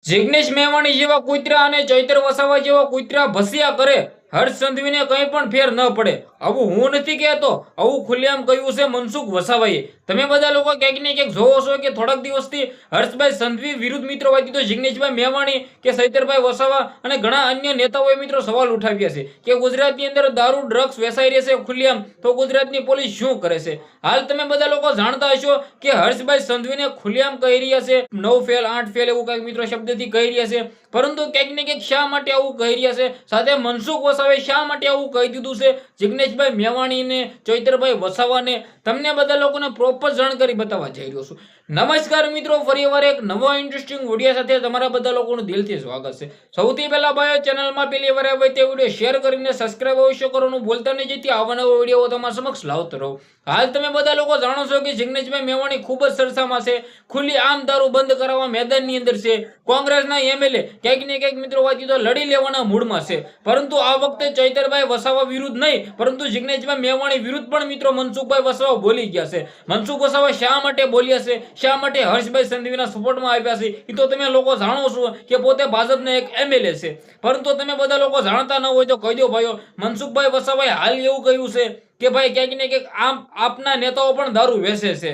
જિગ્નેશ મેવાણી જેવા કૂતરા અને ચૈતર વસાવા જેવા કૂતરા ભસ્યા કરે હર્ષ સંઘવીને કંઈ પણ ફેર ન પડે. આવું હું નથી કહેતો, આવું ખુલ્લેઆમ કહ્યું છે મનસુખ વસાવાએ. તમે બધા લોકો ક્યાંક ને ક્યાંક જોવો છો કે થોડાક દિવસથી હર્ષભાઈ સંઘવી વિરુદ્ધ મિત્રો વાંચી તો જિગ્નેશભાઈ મેવાણી કે ચૈતરભાઈ વસાવા અને ઘણા અન્ય નેતાઓએ મિત્રો સવાલ ઉઠાવ્યા છે કે ગુજરાતની અંદર દારૂ ડ્રગ્સ વેચાઈ રહેશે ખુલ્લેઆમ, તો ગુજરાતની પોલીસ શું કરે છે? હાલ તમે બધા લોકો જાણતા હશો કે હર્ષભાઈ સંઘવીને ખુલ્લેઆમ કહી રહ્યા છે 9 ફેલ 8 ફેલ એવું કઈક મિત્રો શબ્દથી કહી રહ્યા છે. પરંતુ ક્યાંક ને ક્યાંક શા માટે આવું કહી રહ્યા છે? સાથે મનસુખ વસાવાએ શા માટે આવું કહી દીધું છે જિગ્નેશભાઈ મેવાણીને, ચૈતરભાઈ વસાવાને? તમને બધા લોકોને પ્રોપર જાણકારી બતાવવા જઈ રહ્યો છું. નમસ્કાર મિત્રો, ફરીવાર એક નવો ઇન્ટરેસ્ટિંગ વિડીયો સાથે તમારા બધા લોકોનું દિલથી સ્વાગત છે. સૌથી પહેલા ભાઈઓ, ચેનલમાં પહેલી વાર આવે તે વિડીયો શેર કરીને સબસ્ક્રાઇબ અવશ્ય કરવાનું ભૂલતા નહીં, જેથી આવા નવા વિડીયો તમારા સમક્ષ લાવતો રહું. હાલ તમે બધા લોકો જાણો છો કે જિગ્નેશભાઈ મેવાણી ખૂબ જ સરસામાં છે, ખુલ્લી આમ દારૂ બંધ કરાવવા મેદાનની અંદર છે. કોંગ્રેસના એમએલએ ક્યાંક ને ક્યાંક મિત્રો વાંચી તો લડી લેવાના મૂડમાં છે. પરંતુ આ વખતે ચૈતરભાઈ વસાવા વિરુદ્ધ નહીં, પરંતુ જિગ્નેશભાઈ મેવાણી વિરુદ્ધ પણ મિત્રો મનસુખભાઈ વસાવા બોલી ગયા છે. મનસુખ વસાવા શા માટે બોલ્યા છે, શા માટે હર્ષભાઈ સંઘવીના સપોર્ટમાં આવ્યા છે, એ તો તમે લોકો જાણો છો કે પોતે ભાજપના એક એમએલએ છે. પરંતુ તમે બધા લોકો જાણતા ન હોય તો કહી દો ભાઈઓ, મનસુખભાઈ વસાવાએ હાલ એવું કહ્યું છે કે ભાઈ ક્યાંક ને ક્યાંક આપના નેતાઓ પણ દારૂ વેચે છે.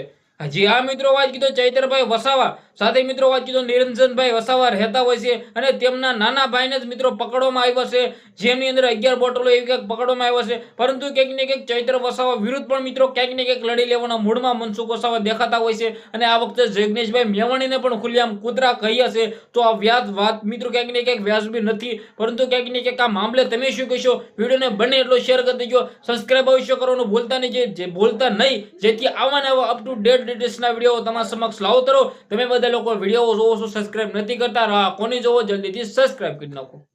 જી હા મિત્રો, વાત કીધો ચૈતરભાઈ વસાવા સાથે મિત્રો વાત કીધો નિરંજનભાઈ વસાવા રહેતા હોય છે અને તેમના નાના ભાઈને જ મિત્રો પકડવામાં આવ્યા છે, જેમની અંદર 11 બોટલો એવી ક્યાંક પકડવામાં આવ્યા છે. પરંતુ ક્યાંક ને ક્યાંક ચૈતર વસાવા વિરુદ્ધ પણ મિત્રો ક્યાંક ને ક્યાંક લડી લેવાના મૂડમાં મનસુખ વસાવા દેખાતા હોય છે. અને આ વખતે જિગ્નેશભાઈ મેવાણીને પણ ખુલ્લેઆમ કૂતરા કહ્યા છે. તો આ વાત મિત્રો ક્યાંક ને ક્યાંક વ્યાજબી નથી. પરંતુ ક્યાંક ને ક્યાંક આ મામલે તમે શું કહેશો? વિડીયોને બને એટલો શેર કરી દેજો, સબસ્ક્રાઇબ અવશ્ય કરવાનું ભૂલતા નહીં, જેથી આવા નવા અપ ટુ ડેટ લેટેસ્ટના વિડીયો તમારા સમક્ષ લાવતો રહો. તમે બધા લોકો વિડીયો જોવો છો, સબસ્ક્રાઇબ નથી કરતા, કોની જોવો જલ્દીથી સબસ્ક્રાઇબ કરી નાખો.